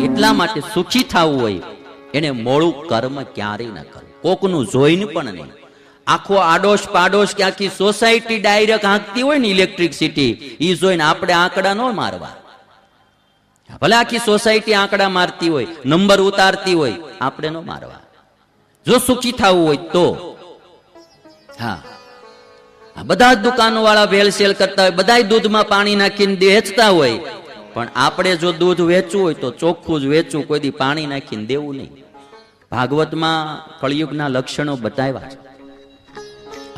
એટલા માટે સુખી થવું હોય એને મોળું કર્મ ક્યારેય ન કરવું, કોકનું જોઈને પણ નહીં. આખો આડોશ પાડોશ કે આખી સોસાયટી ડાયરેક્ટ હાંકતી હોય ને ઇલેક્ટ્રિસિટી, ઈ જોઈને આપણે આંકડા ન મારવા. ભલે આખી સોસાયટી આંકડા મારતી હોય, નંબર ઉતારતી હોય, આપણે ન મારવા. જો સુખી થવું હોય તો. હા, બધા જ દુકાનો વાળા ભેળસેળ કરતા હોય, બધા દૂધમાં પાણી નાખીને વેચતા હોય, પણ આપણે જો દૂધ વેચવું હોય તો ચોખ્ખું જ વેચવું, કોઈ દી પાણી નાખીને દેવું નહીં. ભાગવતમાં કળિયુગના લક્ષણો બતાવ્યા છે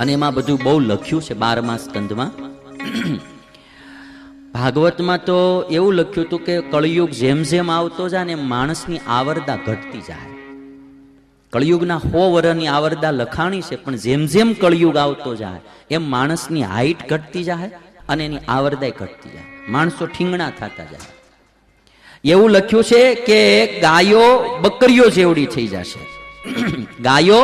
અને એમાં બધું બહુ લખ્યું છે 12મા સ્કંદમાં. ભાગવતમાં તો એવું લખ્યું હતું કે કળિયુગ જેમ જેમ આવતો જાય ને એમ માણસની આવરદા ઘટતી જાય. કળિયુગના 100 વર્ષની આવરદા લખાણી છે, પણ જેમ જેમ કળિયુગ આવતો જાય એમ માણસની હાઈટ ઘટતી જાય અને એની આવરદાય ઘટતી જાય, માણસો ઠીંગણા થતા જાય. એવું લખ્યું છે કે ગાયો બકરીઓ જેવડી થઈ જશે, ગાયો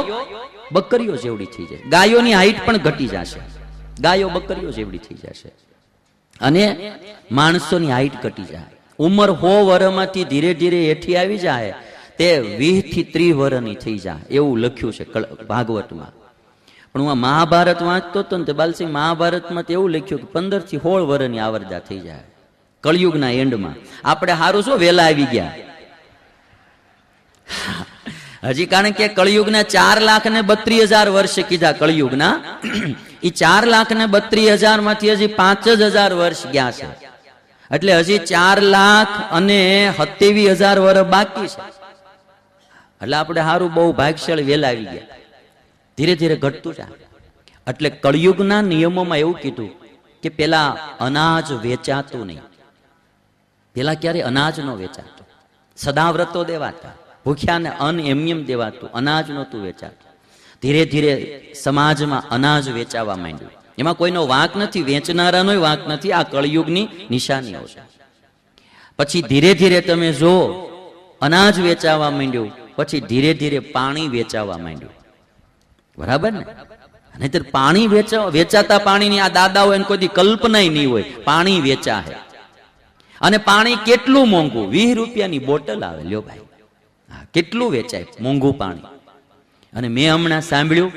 બકરીઓ જેવડી થઈ જાય, ગાયોની હાઈટ પણ ઘટી જશે, ગાયો બકરીઓ જેવડી થઈ જશે અને માણસોની હાઈટ ઘટી જાય. ઉંમર 100 વર્ષમાંથી ધીરે ધીરે હેઠી આવી જાય તે 20 થી 30 વર્ષની થઈ જાય, એવું લખ્યું છે ભાગવતમાં. પણ હું મહાભારત વાંચતો હતો ને તે બાલસિંહ, મહાભારતમાં તો એવું લખ્યું કે 15 થી 16 વર્ષની આવરદા થઈ જાય કળિયુગના એન્ડમાં. આપણે સારું શું વેલા આવી ગયા હજી, કારણ કે કળિયુગના 4,32,000 વર્ષ કીધા કળિયુગના. એ 4,32,000 માંથી હજી 5,000 વર્ષ ગયા છે, એટલે હજી 4,27,000 વર્ષ બાકી છે. એટલે આપણે સારું બહુ ભાગ્યશાળી વેલા આવી ગયા. ધીરે ધીરે ઘટતું જાય. એટલે કળિયુગના નિયમોમાં એવું કીધું કે પેલા અનાજ વેચાતું નહીં. પેલા ક્યારે અનાજ ન વેચાતું, સદાવ્રતો દેવાતા, ભૂખ્યાને અન્ન એમ દેવાતું, અનાજ નહોતું વેચાતું. ધીરે ધીરે સમાજમાં અનાજ વેચાવા માંડ્યું. એમાં કોઈનો વાંક નથી, વેચનારાનો વાંક નથી, આ કળિયુગની નિશાનીઓ છે. પછી ધીરે ધીરે તમે જો અનાજ વેચાવા માંડ્યું, પછી ધીરે ધીરે પાણી વેચાવા માંડ્યું. બરાબર ને? નહીતર પાણી વેચાતા પાણીની આ દાદાઓ એને કોઈ કલ્પના નહીં હોય, પાણી વેચા હે. અને પાણી કેટલું મોંઘું, 20 રૂપિયાની બોટલ આવે, લ્યો ભાઈ, કેટલું વેચાય મોંઘું પાણી. અને મેં હમણાં સાંભળ્યું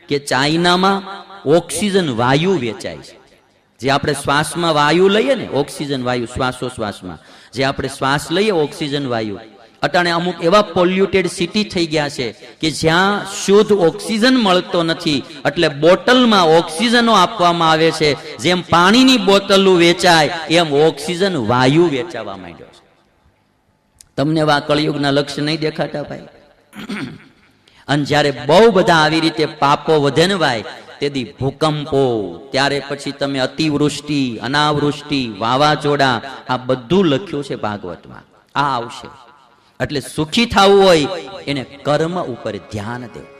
કે ચાઇનામાં ઓક્સિજન વાયુ વેચાય છે. જે આપણે શ્વાસમાં વાયુ લઈએ ને, ઓક્સિજન વાયુ શ્વાસોશ્વાસમાં જે આપણે શ્વાસ લઈએ ઓક્સિજન વાયુ, અટાણે અમુક એવા પોલ્યુટેડ સિટી થઈ ગયા છે કે જ્યાં શુદ્ધ ઓક્સિજન મળતો નથી, એટલે બોટલમાં ઓક્સિજનો આપવામાં આવે છે. જેમ પાણીની બોટલો વેચાય એમ ઓક્સિજન વાયુ વેચાવા માંડ્યો છે. તમને આ કળિયુગના લક્ષ્ય નહીં દેખાતા ભાઈ? અને જ્યારે બહુ બધા આવી રીતે પાપો વધે ને ભાઈ, તેથી ભૂકંપો, ત્યારે પછી તમે અતિવૃષ્ટિ, અનાવૃષ્ટિ, વાવાઝોડા, આ બધું લખ્યું છે ભાગવતમાં. આ આવશે. એટલે સુખી થવું હોય એને કર્મ ઉપર ધ્યાન દેવું.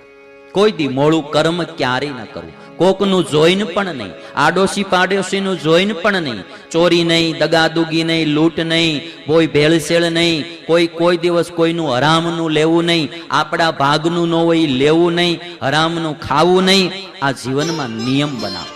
કોઈ દી મોળું કર્મ ક્યારેય ન કરવું. કોકનું જોઈને પણ નહીં, આડોશી પાડોશીનું જોઈને પણ નહીં, ચોરી નહીં, દગાદુગી નહીં, લૂંટ નહીં, કોઈ ભેળસેળ નહીં, કોઈ દિવસ કોઈનું હરામનું લેવું નહીં, આપણા ભાગનું ન હોય લેવું નહીં, હરામનું ખાવું નહીં. આ જીવનમાં નિયમ બનાવો.